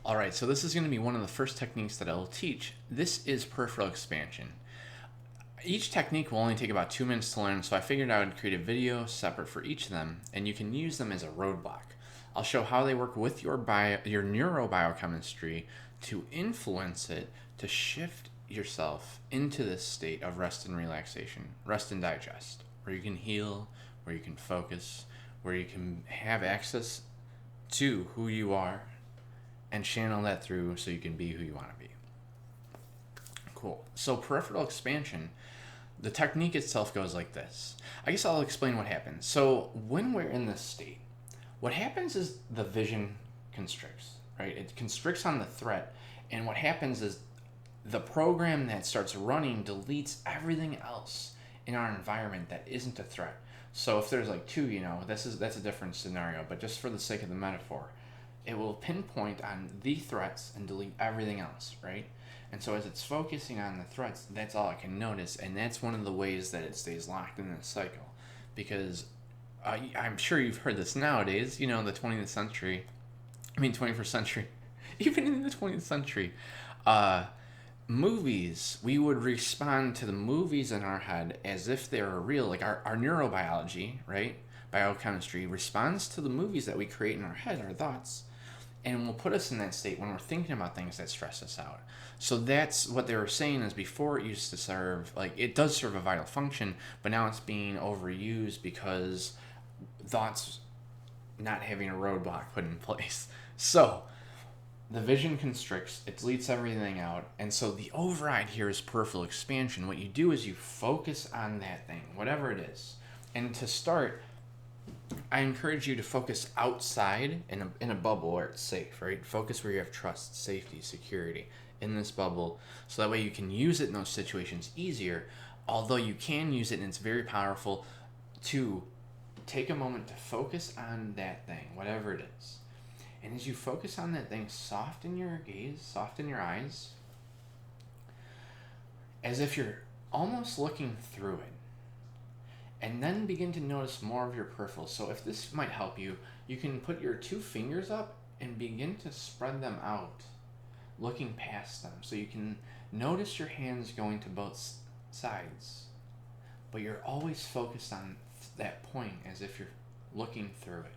All right, so this is going to be one of the first techniques that I'll teach. This is peripheral expansion. Each technique will only take about 2 minutes to learn, so I figured I would create a video separate for each of them, and you can use them as a roadblock. I'll show how they work with your neurobiochemistry to influence it to shift yourself into this state of rest and relaxation, rest and digest, where you can heal, where you can focus, where you can have access to who you are and channel that through so you can be who you want to be. Cool. So peripheral expansion, the technique itself goes like this. I guess I'll explain what happens. So when we're in this state, what happens is the vision constricts, right? It constricts on the threat, and what happens is the program that starts running deletes everything else in our environment that isn't a threat. So if there's like two, that's a different scenario, but just for the sake of the metaphor, it will pinpoint on the threats and delete everything else, right? And so as it's focusing on the threats, that's all it can notice, and that's one of the ways that it stays locked in this cycle. Because I'm sure you've heard this nowadays, the 21st century, even in the 20th century, movies, we would respond to the movies in our head as if they were real. Like our neurobiology, right? Biochemistry responds to the movies that we create in our head, our thoughts, and will put us in that state when we're thinking about things that stress us out. So that's what they were saying is before it used to serve, like it does serve a vital function, but now it's being overused because thoughts not having a roadblock put in place. So the vision constricts, it deletes everything out, and so the override here is peripheral expansion. What you do is you focus on that thing, whatever it is. And to start, I encourage you to focus outside in a bubble where it's safe, right? Focus where you have trust, safety, security in this bubble, so that way you can use it in those situations easier, although you can use it and it's very powerful to take a moment to focus on that thing, whatever it is. And as you focus on that thing, soften your gaze, soften your eyes, as if you're almost looking through it. And then begin to notice more of your peripherals. So if this might help you, you can put your 2 fingers up and begin to spread them out, looking past them. So you can notice your hands going to both sides, but you're always focused on that point as if you're looking through it.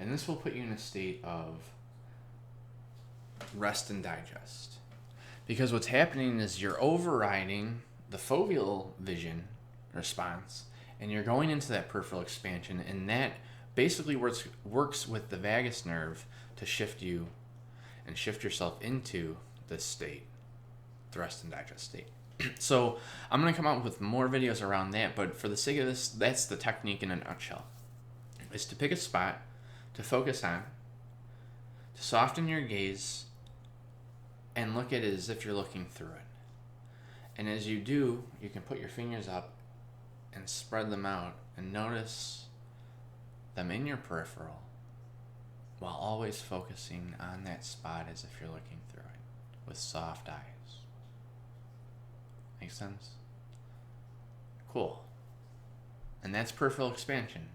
And this will put you in a state of rest and digest. Because what's happening is you're overriding the foveal vision response, and you're going into that peripheral expansion, and that basically works with the vagus nerve to shift you and shift yourself into this state, the rest and digest state. So I'm going to come out with more videos around that, but for the sake of this, that's the technique in a nutshell, is to pick a spot to focus on, to soften your gaze, and look at it as if you're looking through it. And as you do, you can put your fingers up and spread them out and notice them in your peripheral while always focusing on that spot as if you're looking through it with soft eyes. Make sense? Cool. And that's peripheral expansion.